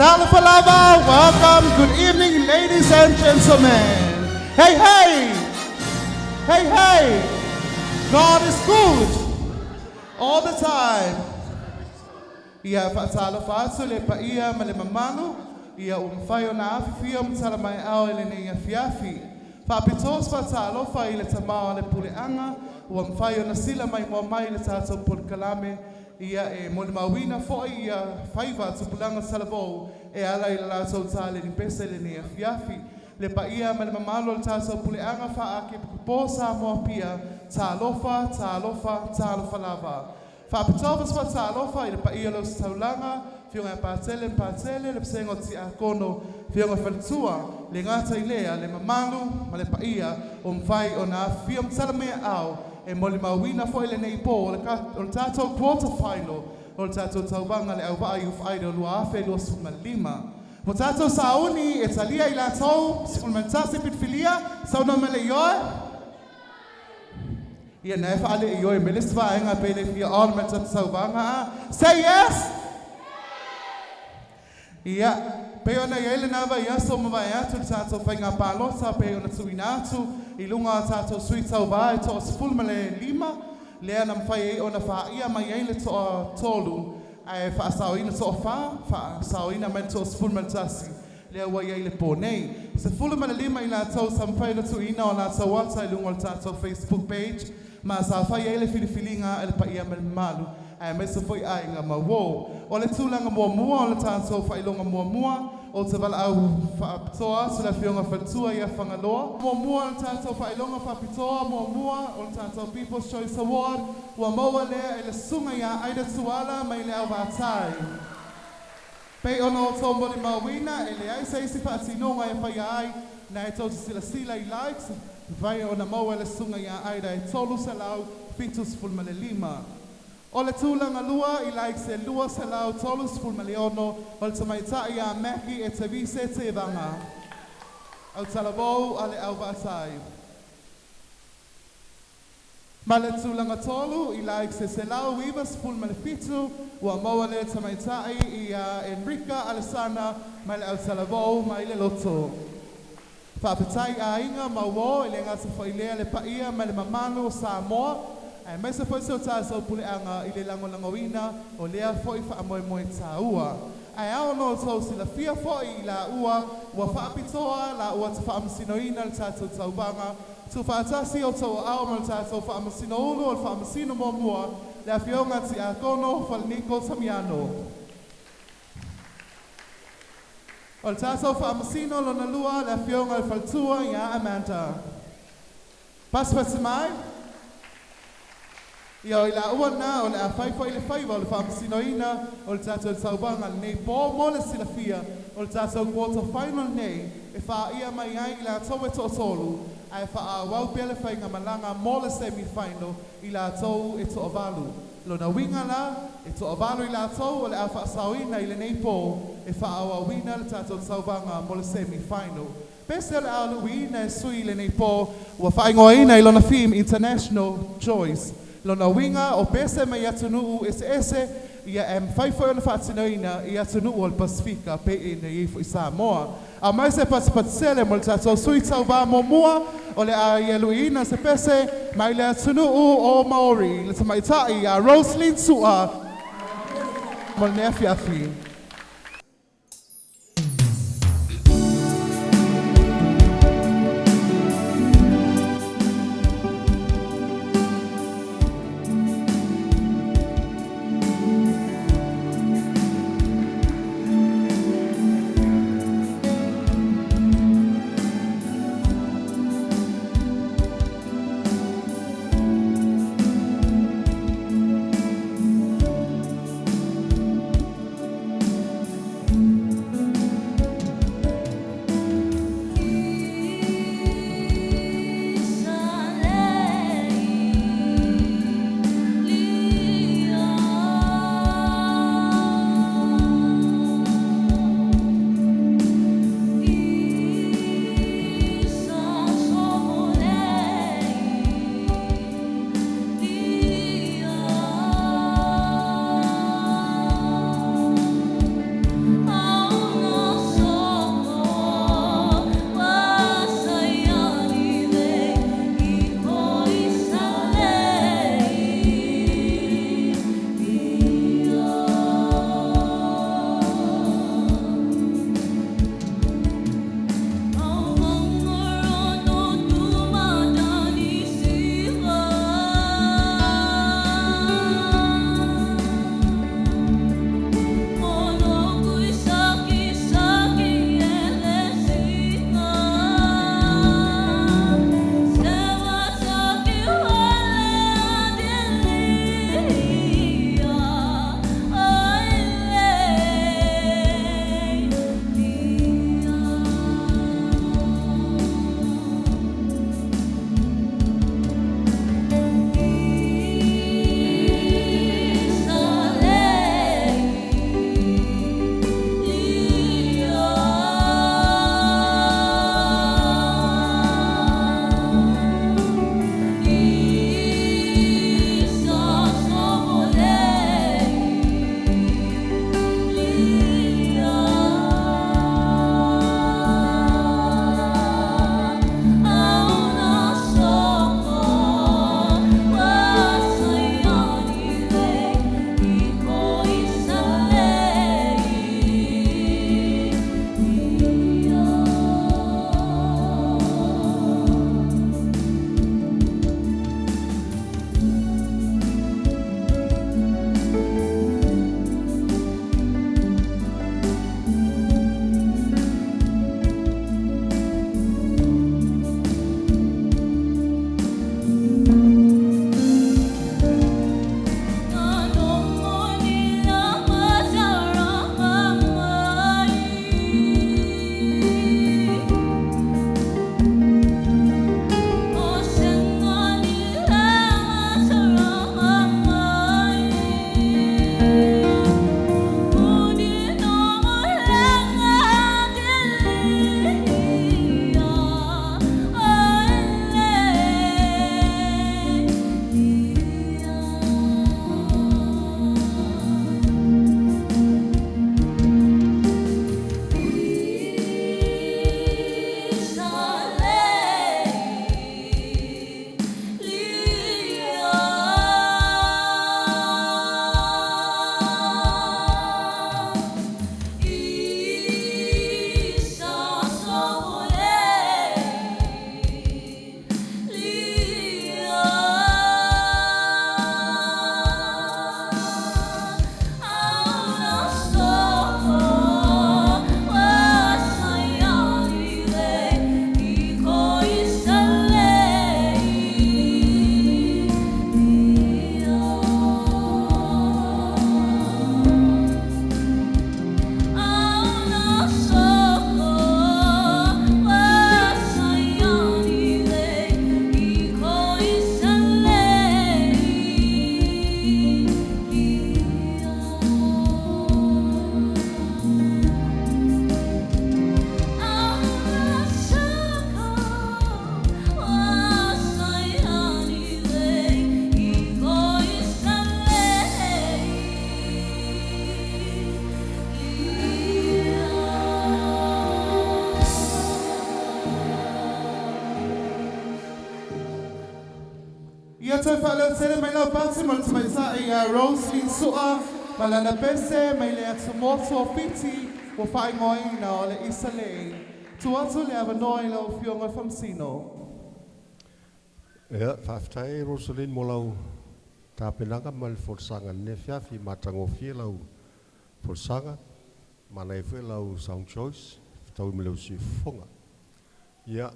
Leauvaa, welcome, good evening, ladies and gentlemen. Hey, hey! Hey, hey! God is good all the time. Ia whaatalofa atu le paia ma le mamalu, ia umwhai o na awhiwhia mtala mai au ele nei awhiawhi. Whaapitos whaatalofa i le tamao le puleanga, ua mwhai o na sila mai mua mai le tātou pulkalame, ia e mo le mawina fo'i ia whaiva tupulanga salavou, e ala i la lātou tāle ni pese le nei awhiawhi. Le paia ma le mamalo le tātou puleanga wha ake pukupo sa mua pia, tālofa, tālofa, tālofa lava. Whaapitovas wa tālofa i le paia lo taulanga, whiunga pātele, le psengo ti a kono, whiunga whalitua, le ngata i lea, le mamalu, ma le paia, mwhai o na whium talamea au, e mo le mawina fo i le nei pō, o le tātou quarter final, o le tātou taubanga le au vai ufai o lua afe lua suma lima. Mo tātou sauni e talia i lātou, sifulmentasi pitfilia, sauna me le ioe. Ia nei whaale i ioe, me le svaenga pele fia ormenta taubanga. Say yes! Ia, peo na iele nawa ia so mawai atu le tātou whainga pālota, peo na tuina atu, i lunga tātou sui taubā e toa sifulma le lima, lea na mwhai e o na wha ia mai eile toa tolu, ai whaasauina toa whaasauina mai toa sifulma le tasi, lea ua iei le pōnei. Se fulma le lima i lātou sa mwhai na tuina o lātou wata i lunga le tātou Facebook page, ma sa whai eile filifilinga e le paia me le malu. Ai me se foi ai nga mawo. O le tūlanga mua o le tātou whailonga mua, o te wala au whaapitoa, sila whionga whatua ia whangaloa. Mua o le tātou whailonga whaapitoa, mua o le tātou People's Choice Award, ua maua lea e le sunga ia aida tuala mai le au vātai. Pei ono o tō mori mawina, e le ai seisi whaatinonga e whai ai, na e tau sila i likes, vai o na maua le sunga ia aida e tolu sa lau, fitus fulma le lima. O le tūlanga lua i like se lua se lau tolus fulmaleono o le tamaitai a Maki e te vise te vanga. Au talavou a le au vātai. Ma le tūlanga tolu i like se lau wivas fulmalefitu ua maua le tamaitai i a Enrica Alessana ma le au talavou ma i le loto. Whaapetai a inga mawo i le ngata whailea le paia ma le mamano Samoa. Ai mai se foi se o tātou puleanga i le langolangawina o lea foi whaamoemoe tā ua. Ai ao no tau sila fia foi i la ua whaapitoa la ua te whaamasinoina le tātou taubanga. Tu whaatasi o tau ao ma le tātou whaamasino ulu o le whaamasino mua le a whionga ti a kono whaliniko tamiano. O le tātou whaamasino lona lua le a whionga le whalitua i a Amanda. Pasipasi mai? Ia o i la ua na o le a whaifai le whaiva o le whaamasinoina o le tātou taubanga nei pō mo le silafia o le tātou quarter final nei e wha ia mai ai i la tau e to tolu ai wha a wau pele whainga malanga mo le semi-final i la tau e to avalu. Lona winga la e to avalu i la tau o le a whaasauina i le nei pō e wha a wawina le tātou taubanga mo le semi-final. Pese le a luina e sui le nei pō ua whaingoina i lona theme International Joyce. Lona winga o pese mai atunuu ese ia em whaifoi ona whaatinoina i atunuu o le Pasifika pe e na ifu i Samoa. A mai se pasipatisele mo le tātou sui tau wā mua o le a ieluina se pese mai le atunuu o Maori le tamaitai a Roslyn Sua mo le nea fiafi. Yato falo sele mai lau pasi mo le mai sa ia Roslyn Sua malana pese mai le atu moto fiti wo fai ngoi na o le isa le. Tu atu le ava noi lau fionga famsino. Ja, whaftai Rosalyn mo lau tāpenanga ma le forsanga ne whiawhi matango whia lau forsanga mana e whi lau Sound Choice tau me lau si whonga. Ia,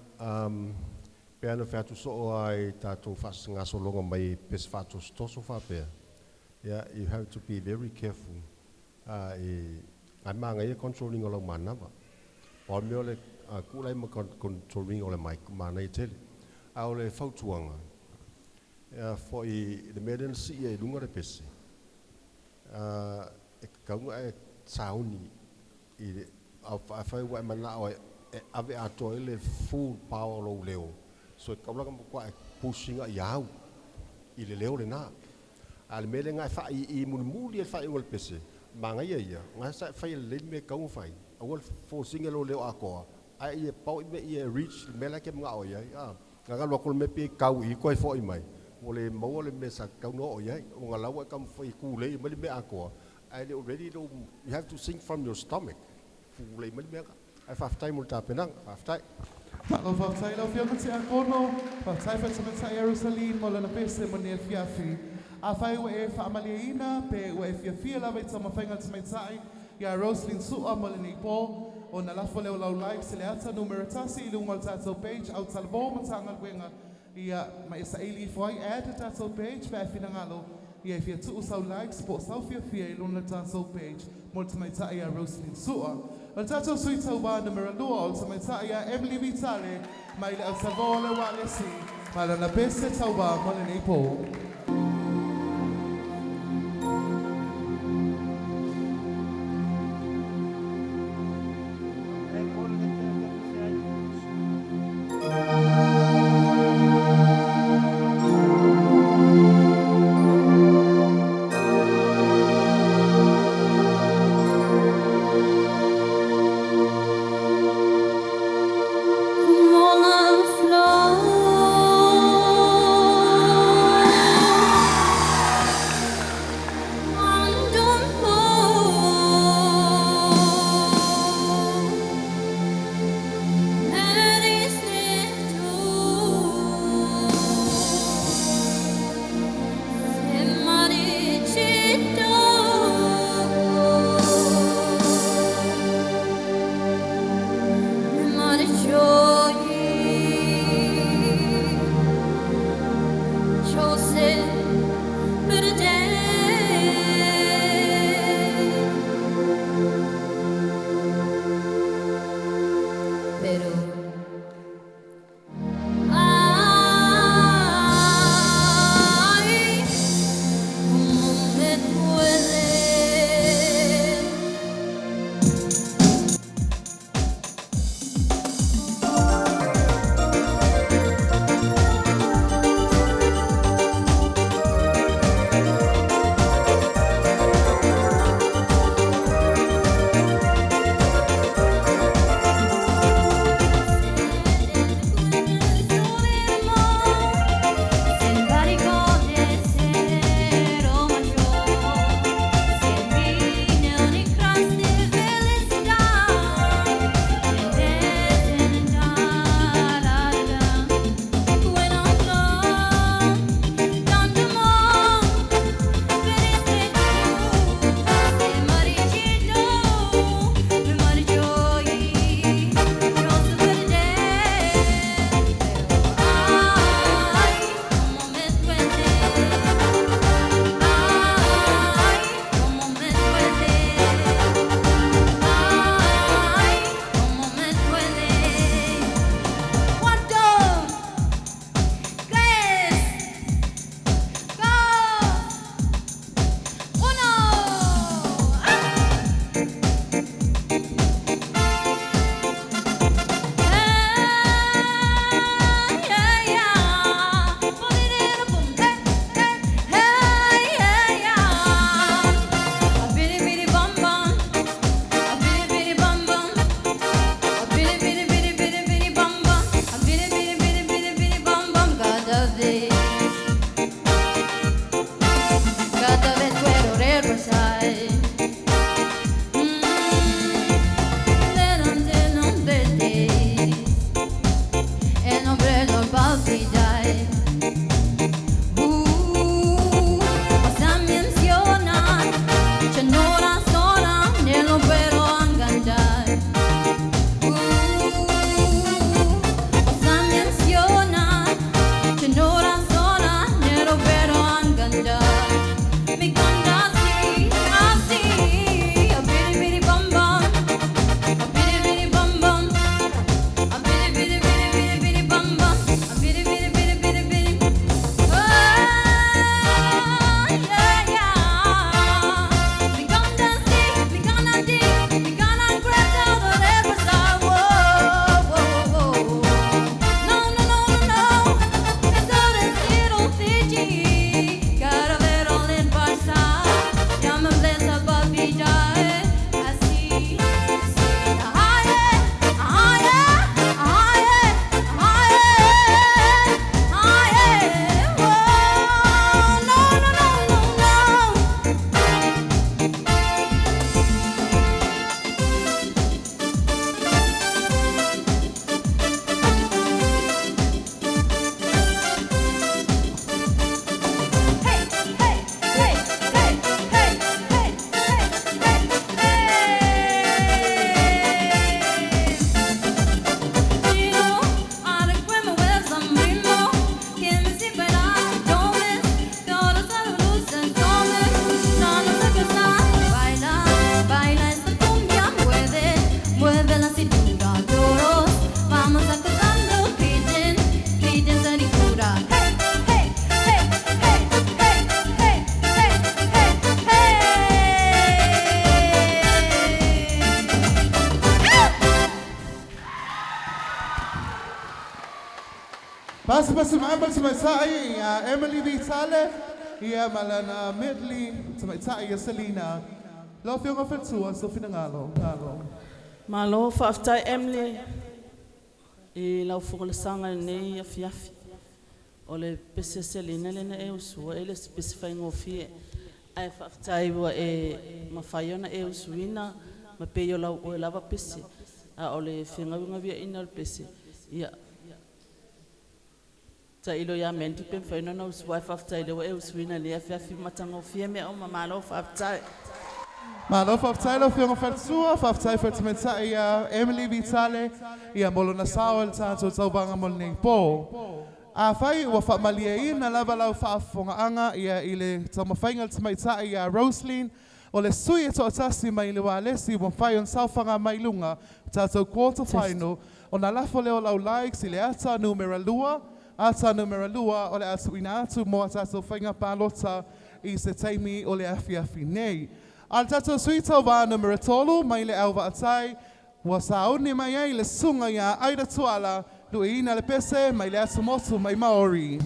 pea na whiatu so ai tātou whasinga solonga mai pes whatu stoso whapea. Ia, you have to be very careful. Ai maanga ia controlling o lau manama. O meo le kulai ma controlling o le mai mana i tele. Au le fautuanga. For the maiden si e lunga le pese. E kaunga e tauni i au whai wai mana o ave ato e le full power lo leo. So e kaulanga mo kwa e pusinga i au i le leo le na. A le mele ngai whai i muli e whai ngol pese. Manga ia. Ngai sa whai le me kaunga whai. Awal forcinga lo leo akoa. Ai e pau i me i e reach mele ke mga o ia. Ngaka lokol me pe kau I koe fo I mai. O le maua le mesa kau no o iai. O ngā laua kam whai kūlei mali me akoa. Ai le already you have to sing from your stomach. Kūlei mali me aka. Ai whaftai mo le tāpenanga. Whaftai. Mako whaftai lau fionga te akono. Whaftai whatamata Jerusalem mo lana pese mo ne fiafi. A whai ua e whaamaliaina pe ua e fiafia lawa I tama whainga tamaitai. Ia Roslyn Sua mo le Leauvaa. O na lafo leo lau like se le ata numero tasi I lunga o tātou page au talabo matanga luenga ia mai sa ili foi add tātou page pa fina ngalo ia fia tu usau like support sau fia I lunga tātou page mo te mai ta ia Roslyn Sua o tātou sui tau ba numero 2 o te mai ta ia Emily Vitale mai le au talabo le wale si ma na pese tau ba mo le Leauvaa. Många flår Basi mambo tumaitai ya Emily Vitale, ya malana medley tumaitai ya Selena. Lo fiong ofetua so finangalo. Malo whaaftai Emily I lau whukalasanga nei a fiafi. O le pese Selena lena e usua e le specify ngofie. Ai whaaftai wa e mawhaiona e usuina ma peyo lau o e lava pese. A o le whingawinga via ina le pese. Ia. Ta ilo ya menti pen whaino na usua e whaaftai le wa e usuina le a fiafi matangofie me o mamalo whaaftai. Malo whaaftai lo fiong ofetua, whaaftai whaaftai ya Emily Vitale, ia molo na sao el tātou taubanga molo nei pō. A whai ua whaamalia I na lava lau whaafonga anga ia I le taumawhainga tamaitai ia Rosaline, o le sui e toa tasi mai Leauvaa lesi ua whai on sauwhanga mai lunga tātou quarter final, o na lafo leo lau likes I le ata numera lua o le atu ina atu moa tātou whainga pālota I se teimi o le afiafi nei. Al tātou sui taubā numera tolu mai le au vaatai, ua sauni mai ai le sunga ia aira tuala, luina le pese mai le atu motu mai Maori.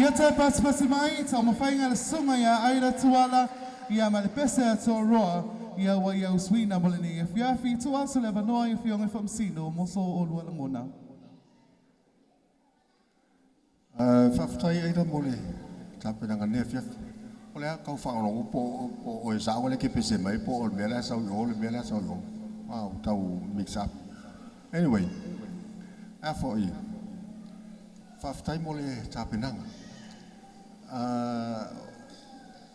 Ia te pasi mai, tau mawhainga le sunga ia aira tuala, ia ma le pese a tō roa, ia wa ia uswina mole ni e fiafi, tu aso le vanoa i fionga whamsino, moso o lua la mona. Whaftai aira mole, tāpenanga nea fiafi. O lea kau whangarongo po o e sawa le ke pese mai, po o le mea sau yo, le mea sau yo. Wow, tau mix up. Anyway, a fo i. Whaftai mole tāpenanga.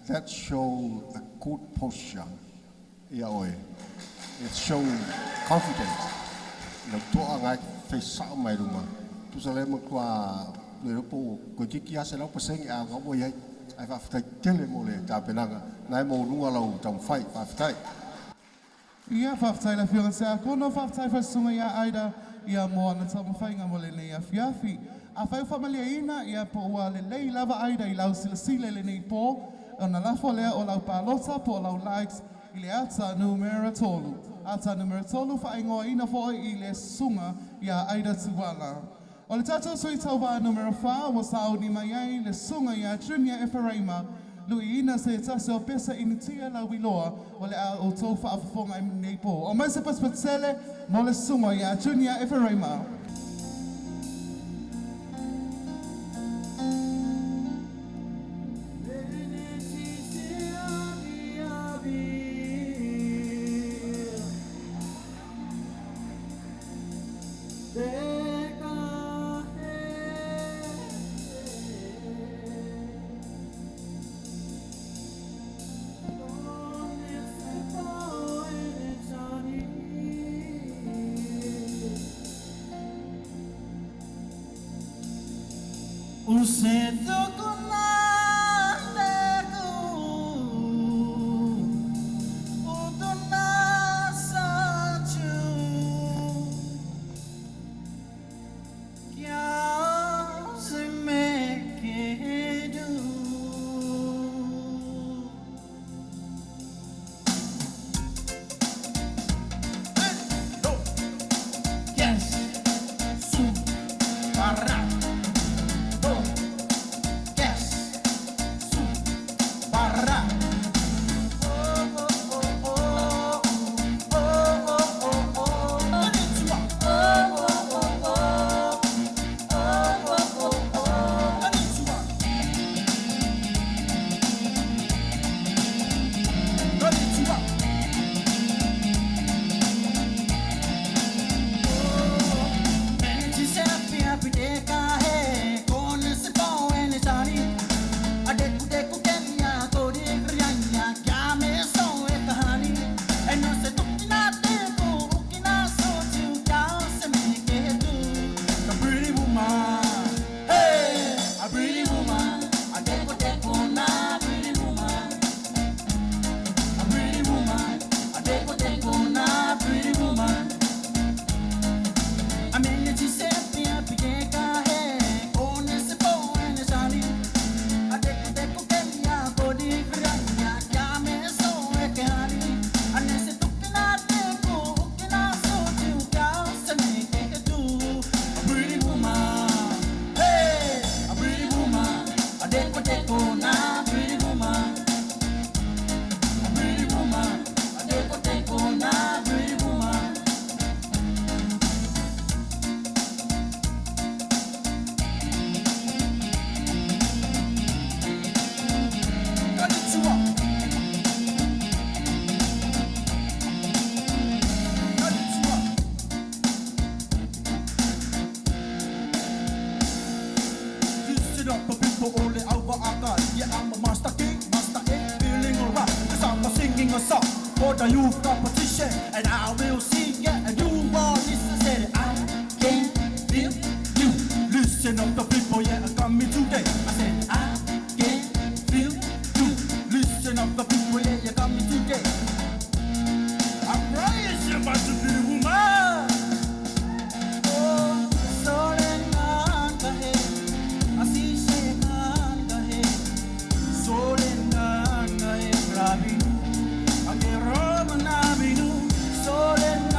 That show a good posture ia oe. It show confidence. Na toa ngai face sa mai ruma. Tu sa le mo kwa le po ko kiki ase la paseng a ga mo ye. Ai fa ftai tele mo le ta penanga. Nai mo lunga lau tang fai fa ftai. Ia whaftai la whiunga sea, kono whaftai whasunga ia aida, ia moa na tamu whainga mo le nei a whiawhi. A whau whamalia ina, ia po ua le lei lava aida i lau sila sile le nei pō, o na lafo lea o lau pālota po lau likes, i le ata numera tolu. Ata numera tolu whaingoa ina fo i le sunga ia aida tuwala. O le tatou sui tau wā numera wha, wa sao ni mai ai le sunga ia Junior Ephraima, lui ina se tase o pesa initia la wiloa o le a o tau whaafafonga i nei pō. O mai se paspatsele mo le sunga ia Junior Ephraima. For the youth competition, and I will sing it, and you all listen. Said I can feel you. Listen up, the people, yeah, coming today. I said I can feel you. Listen up, the people, yeah, you're coming today. I'm praising about to be woman. Oh, so then I see she so then Rabbi. Roman Avenue, so then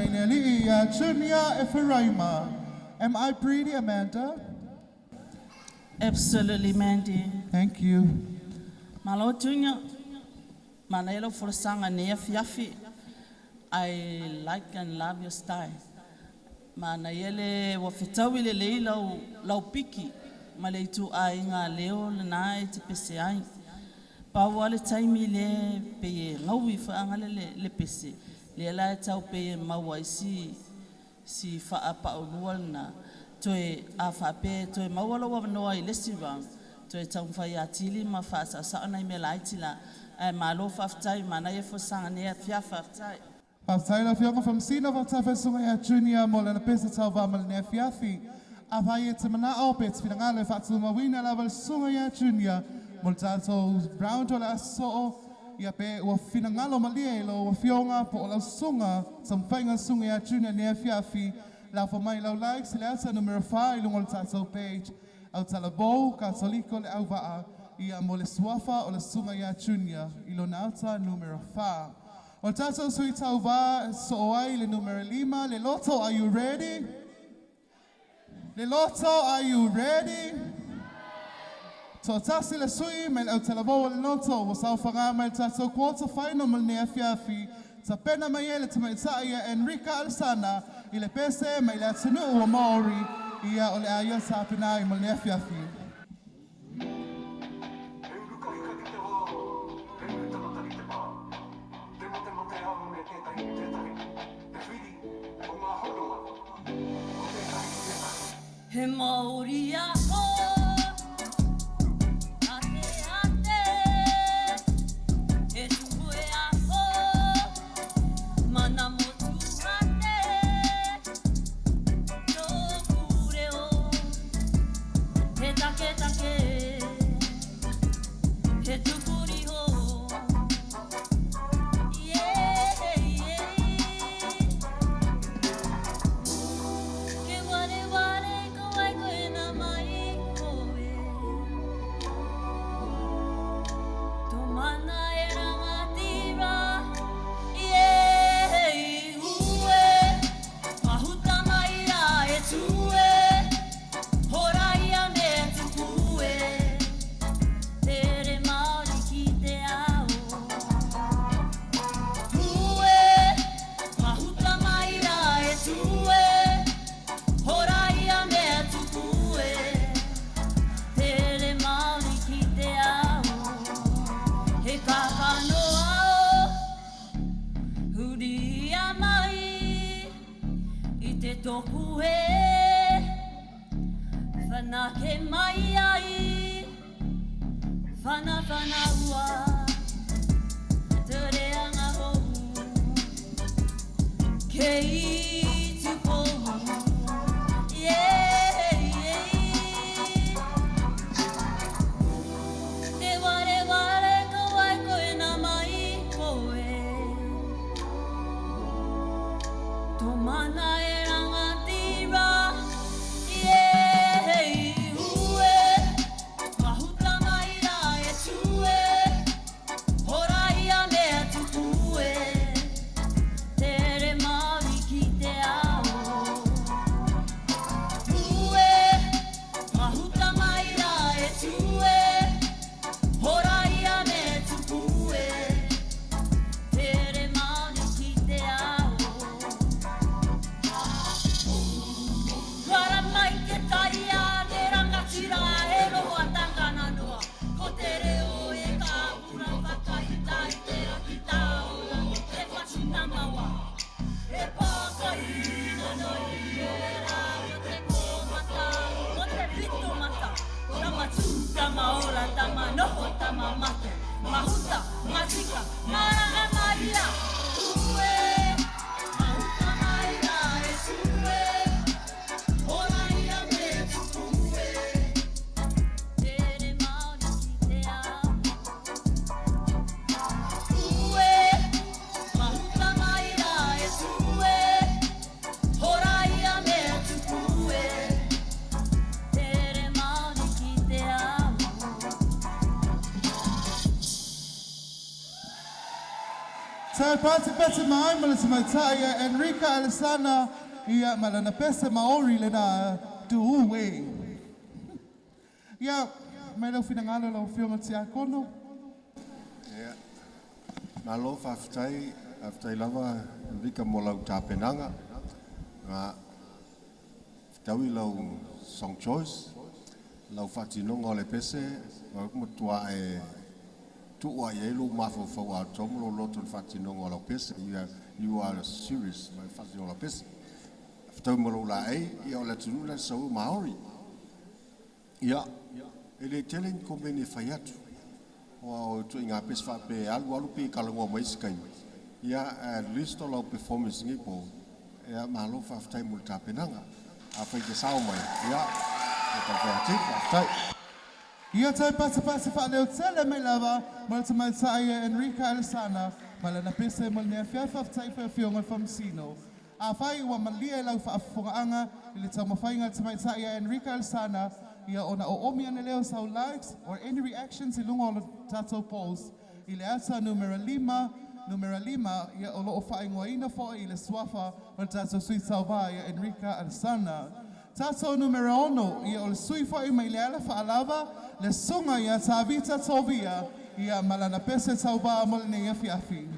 Mainalia Junior Efraima. Am I pretty, Amanda? Absolutely, Mandy. Thank you. Malo Junior, Manelo for song and Fiafi. I like and love your style. Manayele wafitawile leila lau piki. Maleitu ainga leo na te pese ai. Pawale taimi le peye ngawi fa angale le pese. Le la tau peye mawai si fa apa ulual na. Toe a fa pe toe mawala wa noa i lesi rang. Toe tau fa ya tili ma fa sa na me laitila. Malo fa tai mana ye fo sanga ne fia fa tai. Faftaila fianga from Sina Faftafa Sungaya Junior Mola na pesa tau vamal ne fiafi. Avaye te mana opet finangale fatu mawina level Sungaya Junior. Multato brown to la so ya pe wa finangalo malielo wa fionga po la sunga samfainga Sungaya Junior ne fiafi. La for my low likes letter number 5 lungol tato page. Au talabo katoliko le Leauvaa ia mole swafa o la Sungaya Junior ilonauta numero 5. Well, Tato Sweet Leauvaa, so le numero 5. Le Lotto, are you ready? Le Lotto, are you ready? So Tassi le sui, mel au talabo le Lotto, was au fanga mel Tato quarter final mel ne fiafi. Sa pena mayele te mai taia Enrica Alsana, ile pese mai la tunu o Maori, ia ole aia sa pena mel ne fiafi. He Maori ako, ate, he tue ako, mana motu ate, no kureo, he take, he tukuri ho, yeah. Ke wale ko na mai koe. Tomana era ngatira, yeah, ue, mahuta mai ra e tue, horaia me tupue, tere maori ki te ao. Ue, mahuta mai ra e tue, horaia me tupue, tere maori ki te ao. He kakano ao, huria mai, i te toku he, whanake mai ai, whana ua, tere anga hou, kei tupo, yeah. Te ware koe na mai koe. Tomana e rangatira, yeah, ue, mahuta mai ra e tue, horaia me tupue, tere maori ki te Tai pati pati mai mala se mai taia Enrica Alessana ia mala na pese maori le na tuwe. Ia mai lau finangalo lau whionga tia kono. Nā lo whaftai lava Enrica mo lau tāpenanga. Ngā taui lau song choice. Lau whatinonga o le pese. Ngā kumatua e tuua i elu mawhawhau a tomu lo loto le whatinonga o lau pese. You are serious mai whatinonga o lau pese. Whatau maro la ei, ia o le tunu le sau Maori. Ia, ele tele ko mene whai atu. O tu ngā pese whape alu pe kalangoa mai sikai. Ia, at least o lau performance ngi po. Ia, mahalo whaftai muli tāpenanga. A whai ke sao mai. Ia, e ka whai whaftai. Ia tai pati pati whaneo tele mai lava mala te mai taia Enrica Alessana mala na pese mala nea whiawhaftai whiawhionga whamsino. A whai ua malia e lau whaafongaanga I le tau mawhainga te mai taia Enrica Alessana ia ona o omi ane leo sau likes or any reactions I lunga o le tatou post I le ata numero 5 ia o loo whaingoina fo I le swafa o le tatou sui tau ba ia Enrica Alessana. Tatou numero 1 ia o le sui fo I mai le ala whaalava le sunga ia tāvita tovia ia malana pese tau ba mo le nei afi.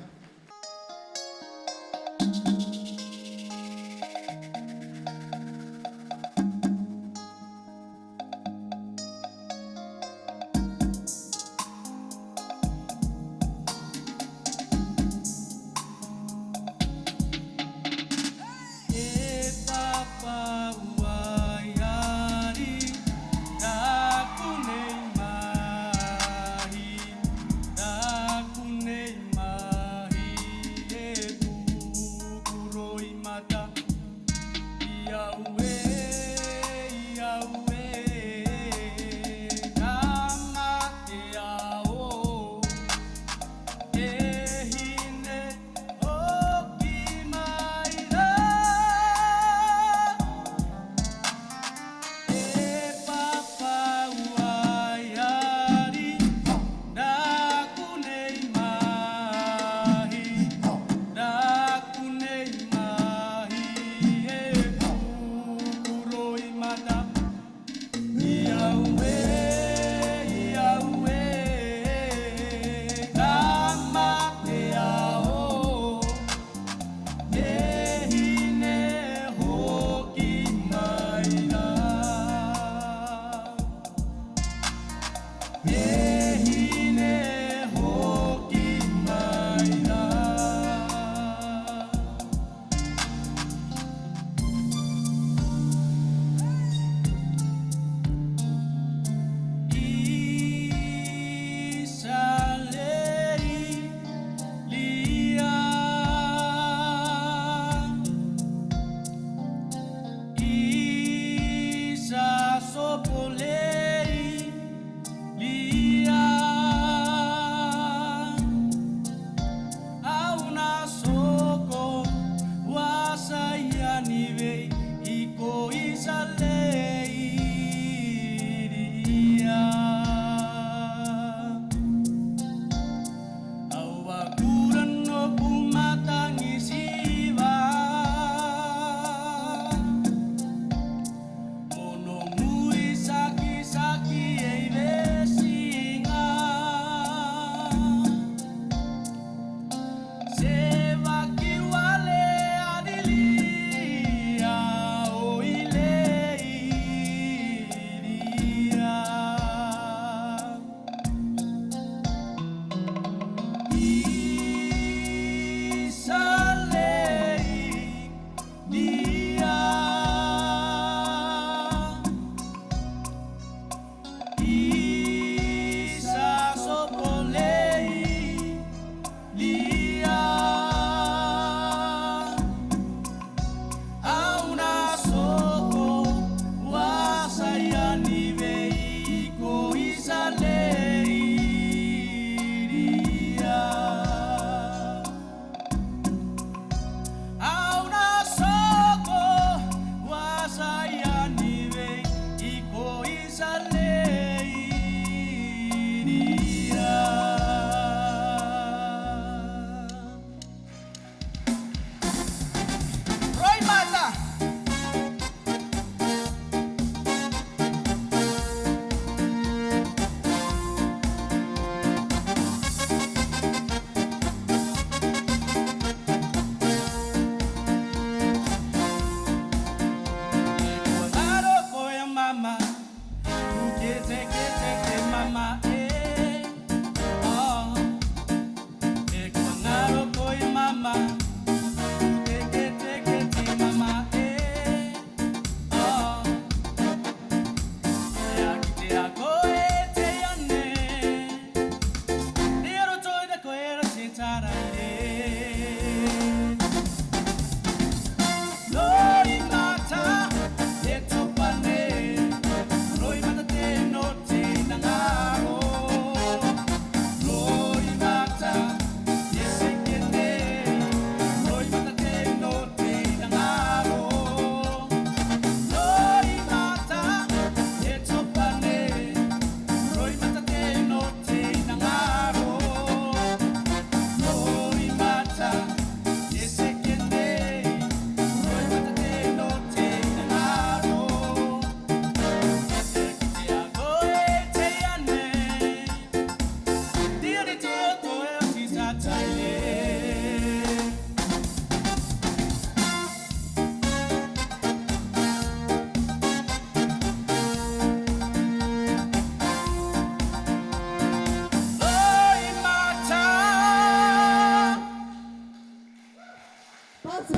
Sopoleri,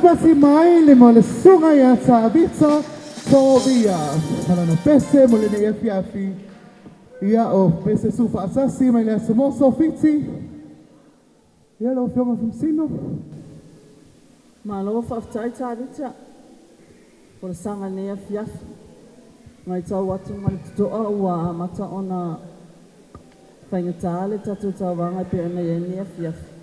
pasi mai le mo le sunga ia sa avita Sovia. Malana pese mo le ne fiafi. Ia o pese sufa asasi mai le samoso fiti. Ia lo fioma fumsino. Malo whaftai tārita. Por sanga nea fiafi. Ngai tau atu mai tutoa ua mata ona whaingata le tatu tau wanga pe ona ia nea fiafi.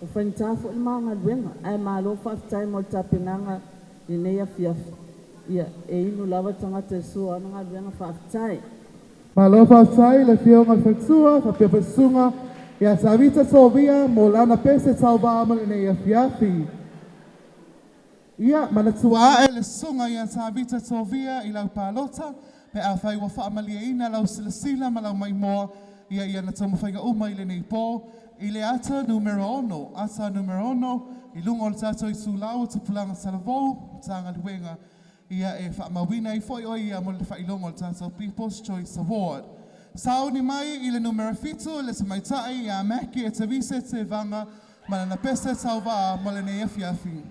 O whaingata fo i maanga luenga. Ai malo whaftai mo tapinanga i nea fiafi. Ia e inu lawa tangata e sua ana ngā luenga whaftai. Malo faftai le fioma fetsua, fa pia fesunga. Ia sa avita Sovia mo lana pese tau wā mo le ne fiafi. Ia, mana tua e le sunga ia sa avita Sovia i lau pālota. Pe a whai wa whaamalia ina lau silasila ma lau mai moa. Ia na tamu whaiga uma i le nei pō. I le ata numero ono. Ata numero ono. I lungo le tato i sūlau te pulanga salavou. Tanga luenga. Ia e whaamawina i foi o ia mo le whailongo le tato People's Choice Award. Sao ni mai i le numero fitu le se maitai i a meki e te vise te vanga. Mana na pese tau wā mo le nei fiafi.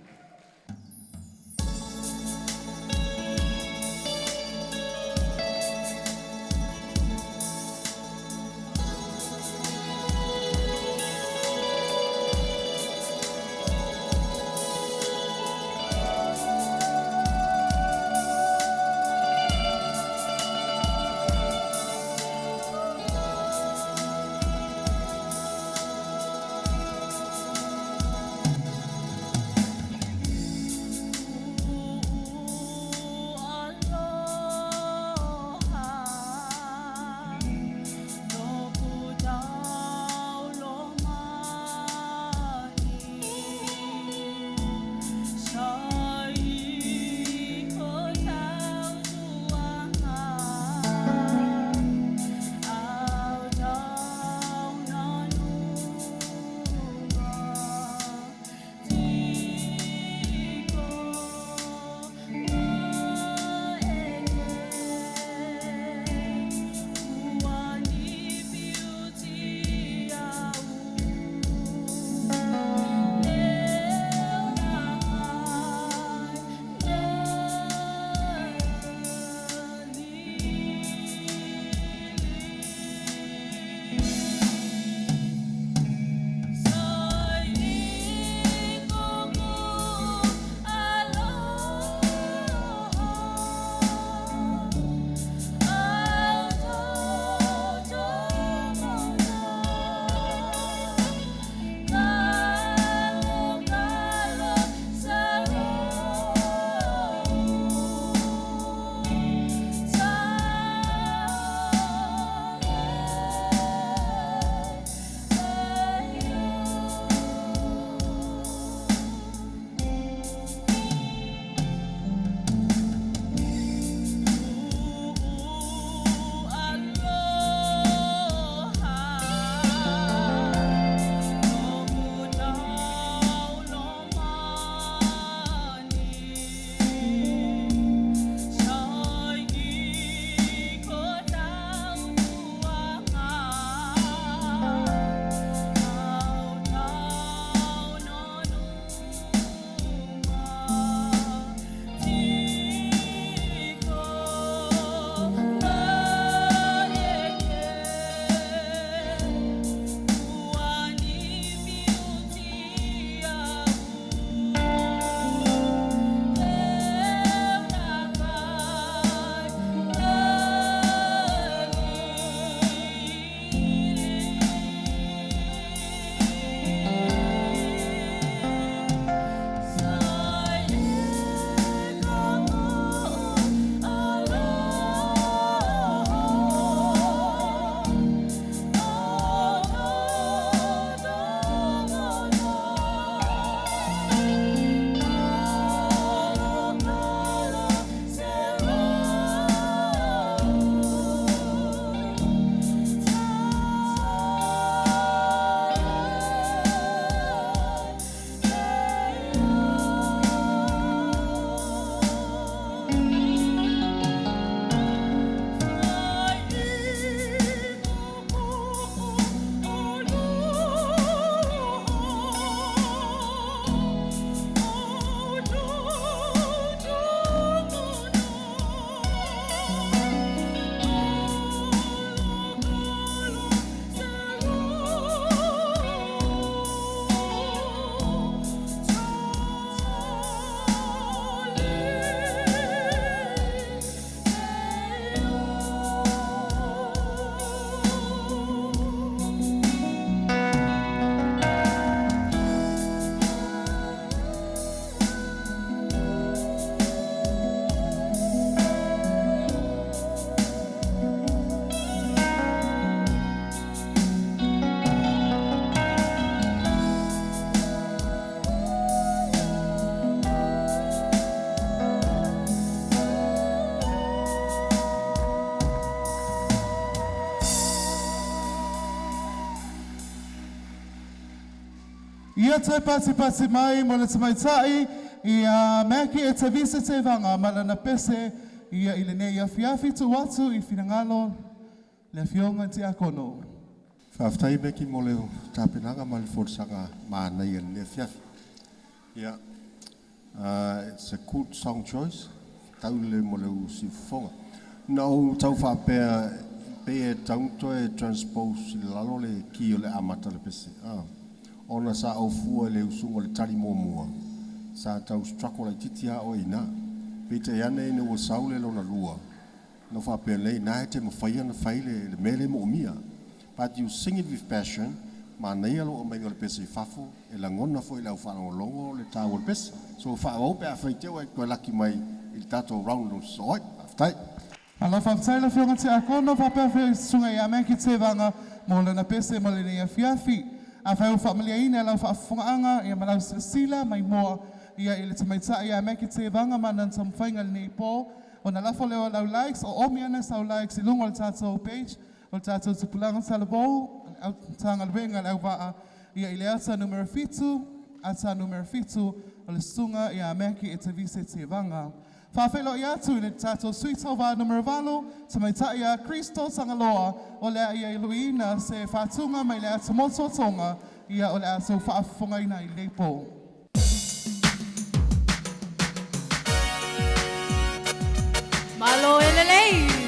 Ia tai pasi mai mo le tamaitai ia meki e te visa te vanga malana pese ia i le nei afiafi tu watu i finangalo le fionga te akono. Whaftai meki mo leo tāpenanga ma le fōrsanga māna ia le fiafi. Yeah, it's a good song choice. Tau le mo leo si fonga. Nau tau whapea pe tau toe transpose le lalo le ki o le amata le pese. Ona sa au fua le usunga le tari mua. Sa tau struggle le titia o ina. Pete yane ine o saule lo na lua. No whapea lei na te mawhaia na whaile le mele mo mia. But you sing it with passion. Ma nei alo o menga le pese fafo. E la ngona fo i lau whanau longo le tau le pese. So whaau pe a whaiteo e koe laki mai il tato round o soai. Aftai. Ala whaftai la fionga te akono whapea whi sunga ia meki te vanga mo le na pese mo le nei afiafi. A whau whaamalia ina lau whaafungaanga ia malau sila mai moa ia i le tamaita ia meki te vanga manan tamwhainga le nei pō. O na lafo leo lau likes o omi ana sau likes i lungo le tātou page o le tātou tupulanga salabou au tanga luenga lau waa ia i le ata numero fitu o le sunga ia meki e te vise te vanga. Whawhelo i atu i le tātou suite o wā numero valo, tamaita ia Kristo Tangaloa o lea ia i luina se whātunga mai lea te moto tonga ia o lea tau whaafungaina i leipo. Malo elelei.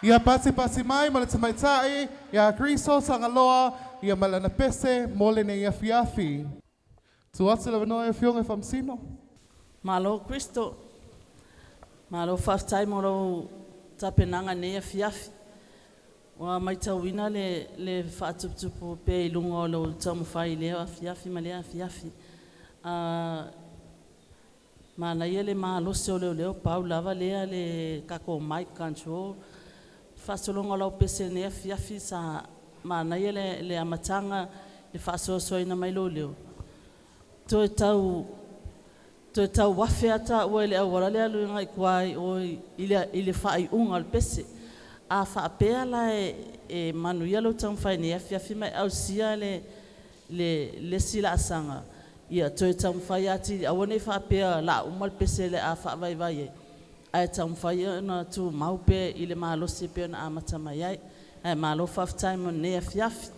Ia pasi mai ma le tamaitai, ia Kristo Tangaloa, ia malana pese mo le nei afiafi. Tu atu la vanoa e fionga whamsino. Malo Kristo. Malo whaftai mo rau tapenanga nei afiafi. Wa mai tauina le whaatuputupu pe ilunga o lau taumawhai leo afiafi ma lea afiafi. Mana ia le malo se o leo pau lava lea le kako mic control. Whasolonga lau pese nei afiafi sa mana ia le amatanga le whasosoina mai leo. Toe tau wafe ata ua le awara le aluinga i kuai o ile whai unga al pese. A whaapea la e manuia lau tau whai nei afiafi mai au sia le sila asanga. Ia toe tau whai ati awane whaapea la umal pese le a whaavaivai e. ai tam fai na tu mau pe ile malo si pe na amata mai ai ai malo whaftai mo ne afiafi.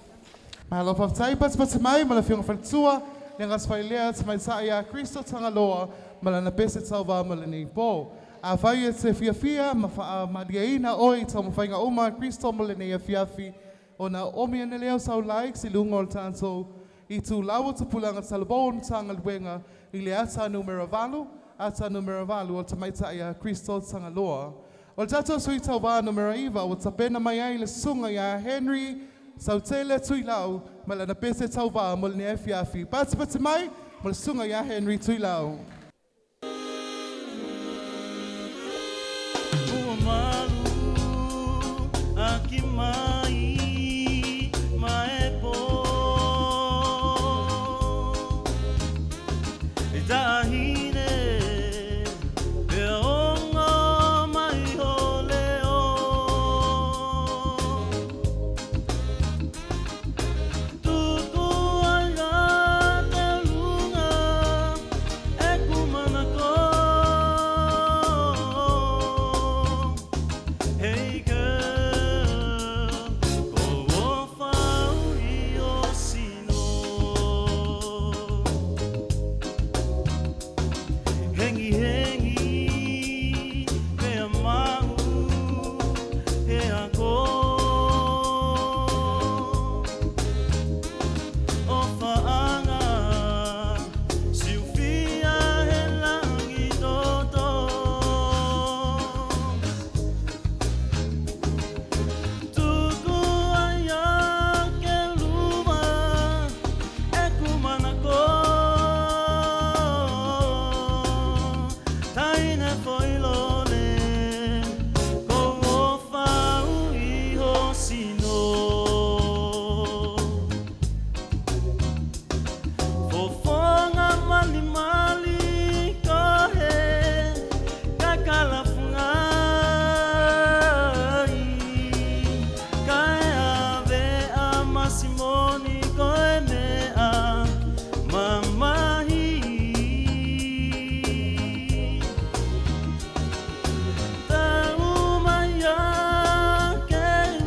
Malo whaftai pats mai, mala whiunga whatua, nengas whai lea tamai sa ia Kristo tangaloa, mala na pese tauwa mala ni po. A whai e te whiawhia, ma diaina oi tau mawhainga uma Kristo mala ni afiafi, o na omi ane leo sau laik si lungo o tanto, i tu lawa tu pulanga talabon tanga luenga, i le ata numero valu o tamai sa ia Kristo tangaloa. O tato sui tauwa numero iwa, o tapena mai ai le sunga ia Henry, sau tele tui lau, mala na pese tauwa mala ni afiafi. Pats mai, mala sunga ia Henry tui lau. Malu aki mai maepo itahine peonga mai holeo tutu ala telunga ekumanako. Hey girl, go off out your sino. Hengi hengi, pe mau, he ako. Ofa anga, siufia he langi toto. Tuku aya ke Leauvaa e kumanako taina foilole ko ofa iho sino fofonga mali mali kohe kakalafunga Simoni koene a mamahi tau maya keu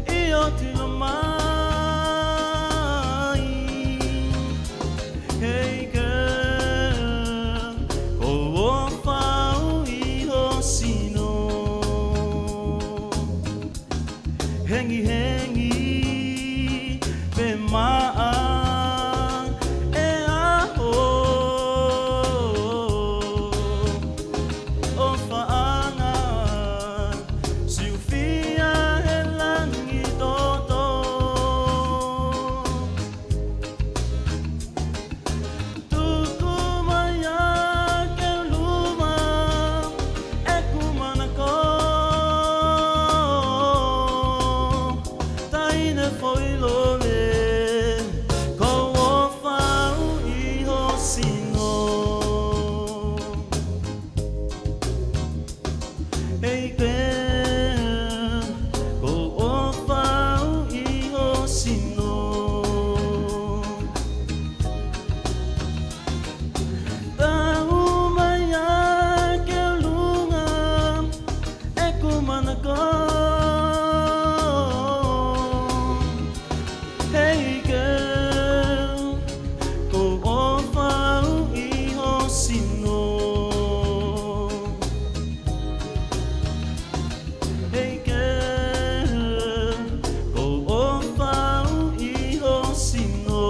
iyo tilo mai. Hey girl, ko ofa iho sino hengi hengi pe maa e aho o whaanga siufia he langi toto tuku mai a ke Leauvaa e kumanako taine foilole ko ofa iho sino. Hey girl, ko ofa iho sino. Tau mai a ke lunga e kumanako. Hey girl, ko ofa iho sino. Hey girl, ko ofa iho sino.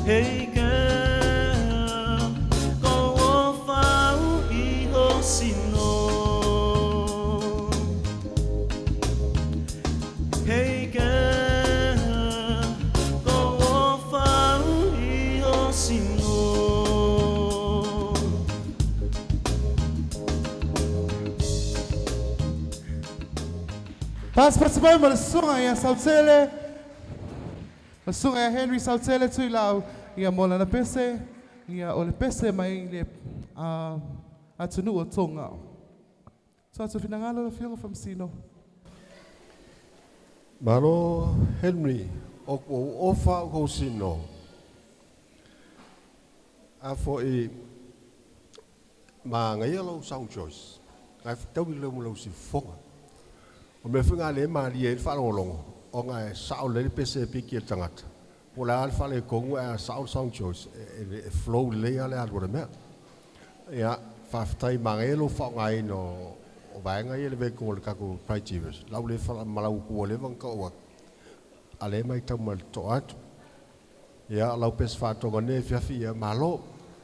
Hey girl, ko ofa iho sino. Hey girl, go off iho sino. Pats mai, mala sunga ia sautele. Mala sunga ia Henry sautele tui lau, ia mola na pese, ia ole pese mai le atunu o tonga. So atu finangalo la whiunga whamsino. Malo Henry, o ofa o sino. A fo e ma ngai lo sound choice. Ngai tau i lo si fonga. O me whinga le maari e whanolongo. O ngai sao le pese piki e tangata. O le alfa le kongu e sound choice. E flow le ale alwa mea. Ia, whaftai ma ngai lo whaongai no o vaenga i le veko o le kaku Pride Chivers. Lau le whala malau kua le wang kaua. Ale mai tau ma to atu. Ia, lau pes whatonga ne fiafi ia malo.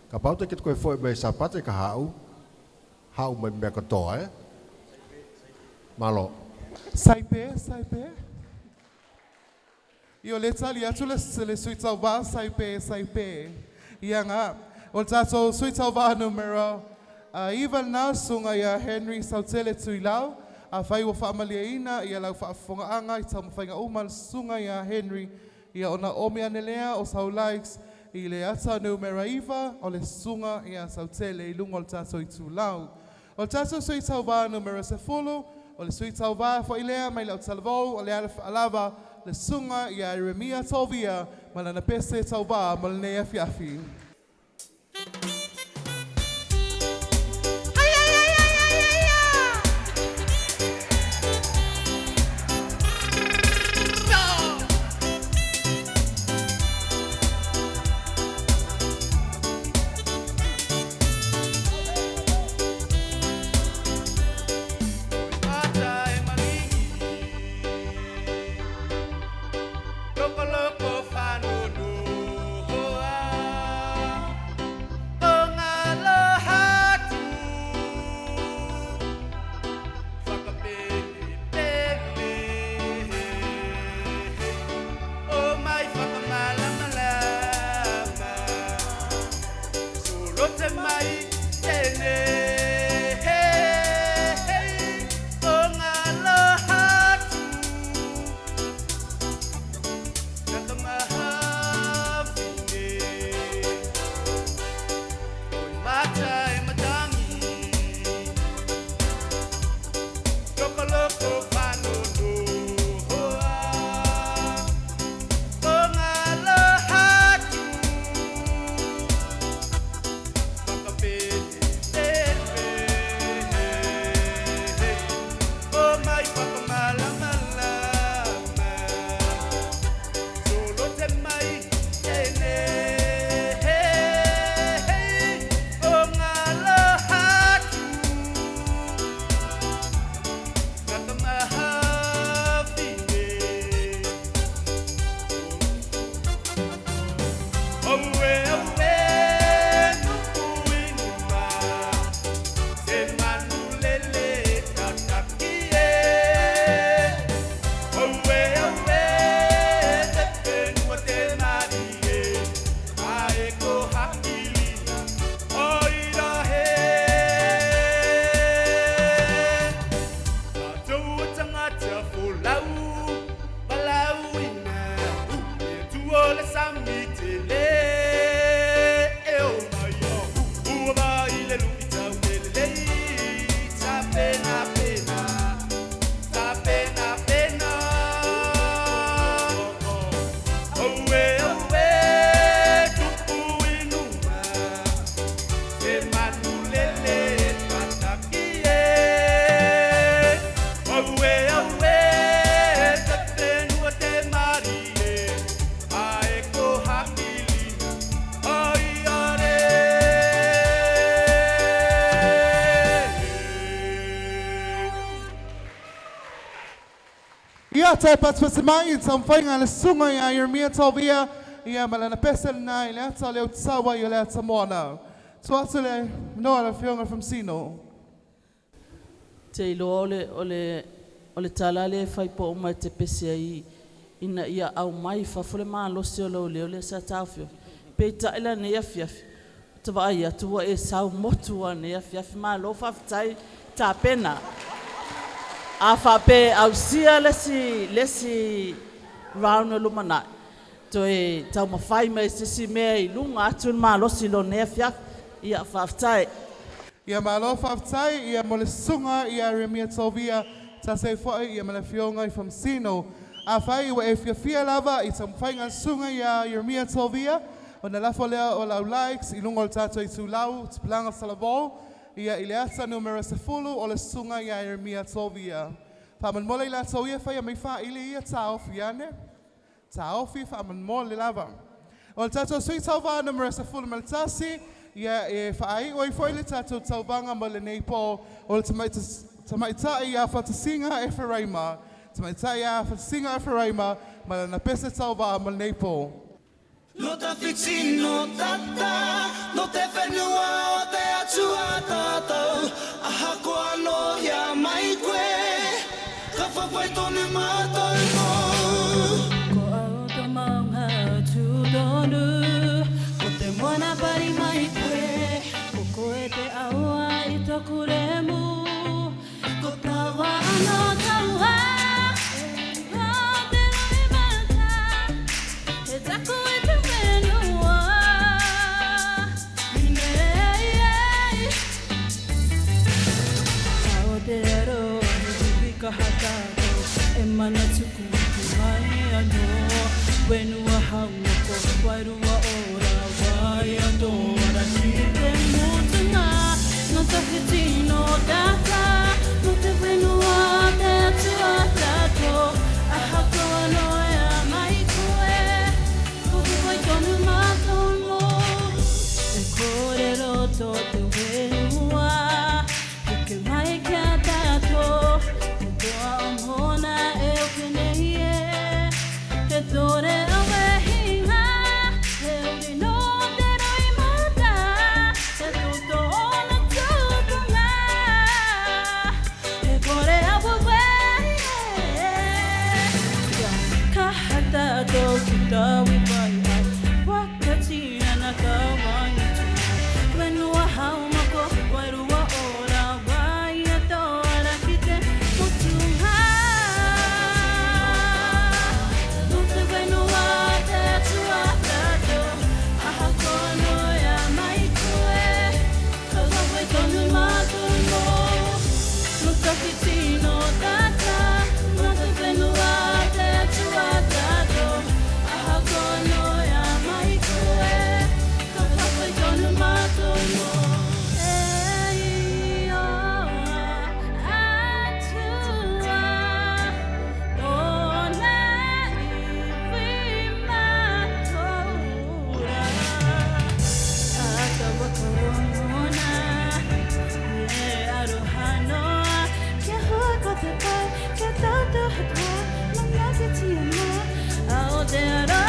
Ka pauta ket koe foi mai sapate ka hau. Hau mai mea katoa, Malo. Saipe, saipe. Io le tali atu le suita va saipe, saipe. Ia nga, o tato suita va numero. Iva na sunga ia Henry Sautele tuilau. A fai wa whaamalia ina, ia lau whaafonga anga, i tau mawhainga umal sunga ia Henry. Ia ona ome anelea o sau likes. I le ata numero iva, o le sunga ia Sautele i lungo o tato i tuilau. O tato suita va numero sefulu. O le sui tau vā fo ilea mai lau talvou o le alava le sunga i a Iremia Tovia ma lana pese tau vā ma le nea fiafi. Ia tai patpasimai tam whainga le sunga ia Iremia Tovia ia malana pesa na ile ata leo tsawa ia le ata moana. Tuatu le noa le whionga from Sino. Te ilo ole talale fai po mai te pese ai ina ia au mai fafule maa losi o le sa tawhio. Pe ta ila ne ia fiafi. Tawa ia tua e sau motua ne ia fiafi maa lo fafitai ta pena. A whape au sia lesi rauna lumana. To e tau mawhai mai sisi mea i lunga atu maa losi lo nea fiak ia whaftai. Ia malo whaftai ia mo le sunga ia Iremia Tovia ta se fwoi ia mele whionga i from Sino. A whai wa e fiafia lava i tam whainga sunga ia Iremia Tovia o O na lafo lea o lau likes, ilungo o tātou i tūlau, tupulanga salabo, ia ileasa numero sefulu o le sunga ia Ermia Tovia. Whaman mole i la tauia whai a mei wha ili ia taofi ane. Taofi whaman mole lava. O le tātou sui tauwa numero sefulu maltasi, ia e whaai o i fwoi le tātou taubanga mo le neipo o le tamaita i a whatasinga e wharaima. Tamaita i a whatasinga e wharaima, ma le na pese tauwa mo le neipo. No te fixi, no tata, no te whenua o te atua tātou. Aha koa no ia mai koe, ka whawhai tonu mātou mo. Ko au te maunga tūdonu, ko te moana pari mai koe, ko koe te aua i toku remu, ko tawa ano taua, ko te roi mata, he taku i te whenua, inei, kao te aro, he ka hatato, e mana tuku ki mai anō, whenua haunga ko wairua ora, wai anō, ara ki te mūtunga, no tahi tino data, no te whenua te atua tato, aha koa no ea mai koe, ko wai tonu mātou mo, e kore roto te whenua, ke mai kia tato, ko toa o mona e o kenei e, he tore au e hinga, he uri no te roi mata, he toto o na tukunga, he kore au e, ka hata to ki tawi pai ai, wakatina na ka wai tu, whenua haumako, wairua ora, wai ato ara ki te mutunga. No te whenua te atua tato, aha koa no ea mai koe, ka wawai tonu mātou mo. No taki tino tata, no te whenua te atua tato, aha koa no ea mai koe, ka wawai tonu mātou mo. Ei o atua, ona iwi matoura, aka wakorona, e aroha noa, kia hoa ko te pai, kia tauta hata, manga ke tia ma, ao te ara.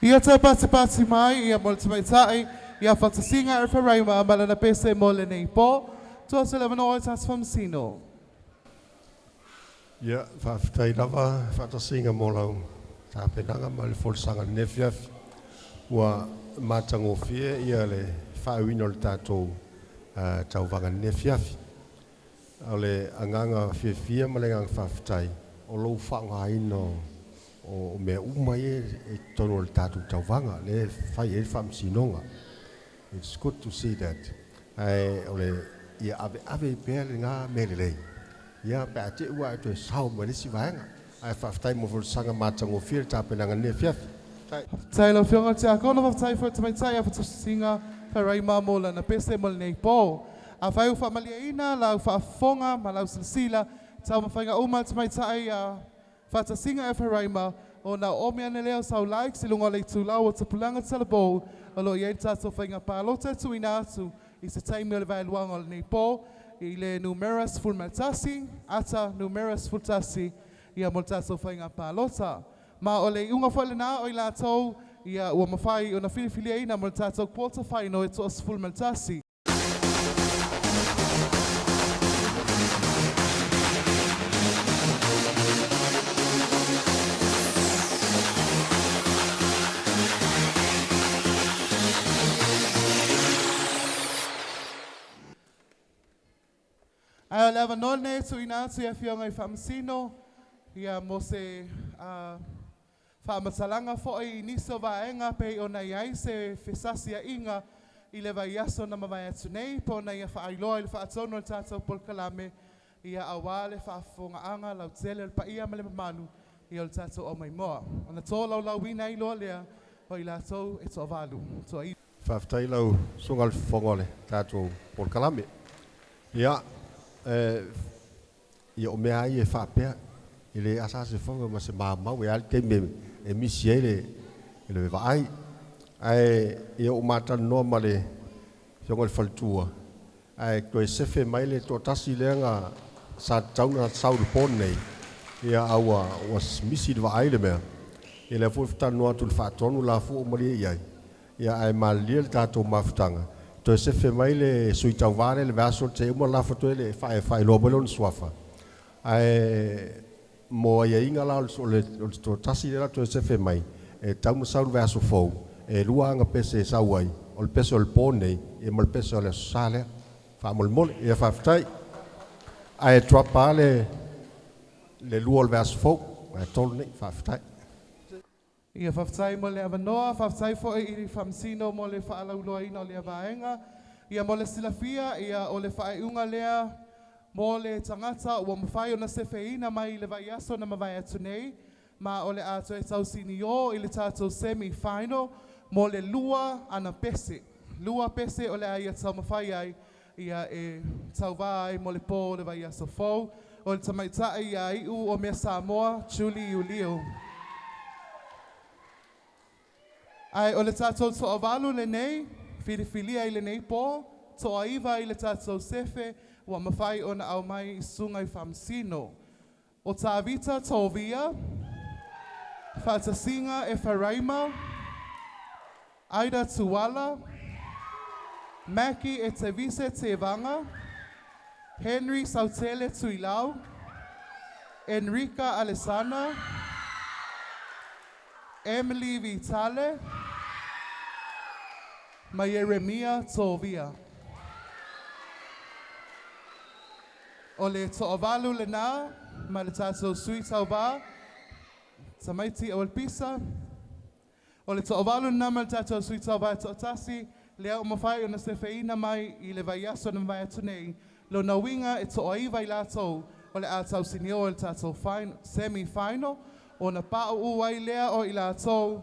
Ia te pati mai, ia mo le tamaitai, ia whatasinga e wharaima, ma lana pese mo le nei po, toa se lewa noa tas whamsino. Ia, whawhitai rawa, whatasinga mō lau, tā penanga ma le wholesanga nefiaf, ua mātango fie, ia le whauino le tātou tauwanga nefiafi. O le anganga fie ma le ngang whawhitai, o lou whangaino, o mea umai e tono le tātou tauwanga, le whai e whamsinonga. It's good to see that. O le ia ave pēr ngā merelei. Ia pe ate ua e toi sao ma nisi vaenga. Ai whaftai mo wholesanga mātango fie tā penanga nefiafi. Tai lau whionga te akona whaftai fo tamaitai a whatasinga wharaima mo lana pese mo le nei po. A whai uwha malia ina, lau whaafonga, ma lau silsila, tau mawhainga uma tamaitai a whatasinga e wharaima, o na omea ne leo sau like, si lunga le tūlau o tapulanga talabo, o lo iei tātou whainga pālota tu ina atu, i se taimi o le vai luanga o le nei po, i le numeras full maltasi, ata numeras full tasi, ia mo tātou whainga pālota. Ma o le unga whale nā o i lātou, ia ua mawhai o na whiliwhili eina mo tātou quarter final e toas full maltasi. Ai o le avanone tu ina atu ia fionga I whamasino. Ia mo se whaamatalanga fo'i niso vaenga pe ona iai se whesasia inga I le vaiaso na mawai atu nei. Po na ia whaailoa I le whaatono le tātou polkalame. Ia awa le whaafonga anga lau tele le paia ma le mamanu. Ia o le tātou o mai moa. Ona tō lau lau wina iloa lea. O I lātou e tō valu. Tō I. Whaftai lau sungal whongole tātou polkalame. Ia, ia o mea ai e whapea. I le asase whonga ma se māmau e ali kei me e misi e le vaai. Ai, ia o mātana noa ma le whiongole whalitua. Ai, koe sefe mai le tō tasi leanga sa tauna sauru pōn nei. Ia aua was misi le vaai le mea. Ia le fuftana noa tu le whaatonu la fu o maria iai. Ia ai malia le tātou mafutanga. Toi sefe mai le sui tau vare le vaso te uma la foto le whae loa balon suafa. Ai mo ia inga la o le to tasi le la toi sefe mai. E tauna sauru vaso fou. E lua anga pese e sauai. O le pese o le pōnei. E mal pese o le sale. Wha mol ia whaftai. Ai trapa le lua o le vaso fou. Ai tolu nei whaftai. Ia whaftai mo le avanoa, whaftai fo'i I whamsino mo le whaalauloa ina o le avaenga. Ia mo le silafia, ia o le whaeunga lea, mo le tangata, ua mawhai o na sefeina mai le vaiaso na mawai atu nei, ma o le ato e tau sini o I le tātou semi-final, mo le lua ana pese. Lua pese o le aia tau mawhai ai, ia e tau vai mo le pō le vaiaso fau, o le tamaitai ia iu o mea Samoa, Chuli Iulio. Ai o le tātou toa walu le nei, whiriwhilia I le nei pō, toa iwa I le tātou sefe, ua mawhai o na au mai I sunga I whamsino. O tā vita tōvia, whatasinga e wharaima, Aida Tuala, Maki e te vise te vanga, Henry Sautele Tuilau, Enrica Alessana, Emily Vitale, ma Yeremia Tovia. O le to'avalu le nā, ma le tātou sui tau bā, tamaiti o le pisa. O le to'avalu nā ma le tātou sui tau bā to'atasi, lea o mawhai o na sefeina mai I le vaiaso na mai atu nei, lo na winga e to'aiva I lātou, o le ātau sinio o le tātou semi-final, o na pa'o uai lea o I lātou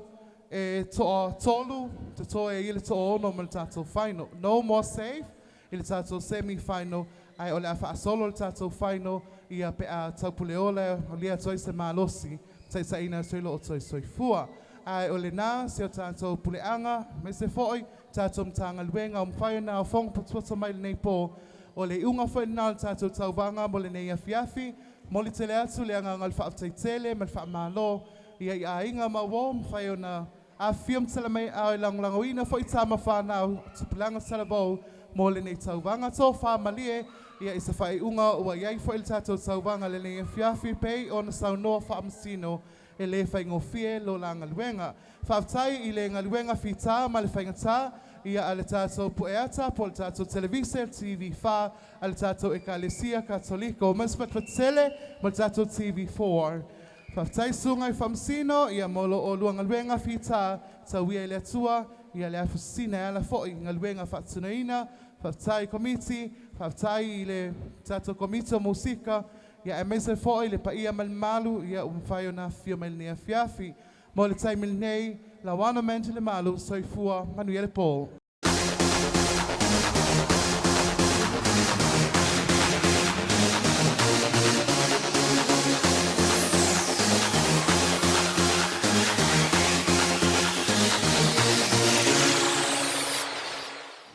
e toa tolu, te toa e ile toa ono ma le tātou final. No more safe, I le tātou semi-final, ai o le awha asolo le tātou final, ia pe a taupule ole o lia toi se malosi, sa ina soilo o toi soifua. Ai o le nā, se o tātou puleanga, me se foi, tātou mtanga luenga o mwhai na o whong patuata mai le nei pō, o le unga whai nā le tātou tauvanga mo le nei afiafi, mo le tele atu le anga ngal whaaftai tele, me le whaamalo, ia I a inga ma wō, mwhai o na a fiam tala mai a i langulangawina fo I tāma whanau, tupilanga tala bau, mo le nei tauvanga tō whaamalie, ia I sa whai unga ua iai fo I le tātou tauvanga le nei afiafi pei o na saunoa whaamasino, e le whai ngofie lo la ngaluenga. Whaaftai I le ngaluenga whita ma le whaingata, ia a le tātou pueata, po le tātou televise, TV4, a le tātou ekalesia katoliko, maspat patele, ma le tātou TV4. Whaaftai sunga I whamsino, ia molo o lua ngaluenga whita, ta wia I le atua, ia le afusina ala fo'i ngaluenga whaatunaina, whaaftai komiti, whaaftai I le tātou komiti o musika, ia e mese fo'i le paia malmalu, ia umwhai o na fio mai nea fiafi. Mo le taimil nei, la wana mente le malu, soifua, manuia le pō.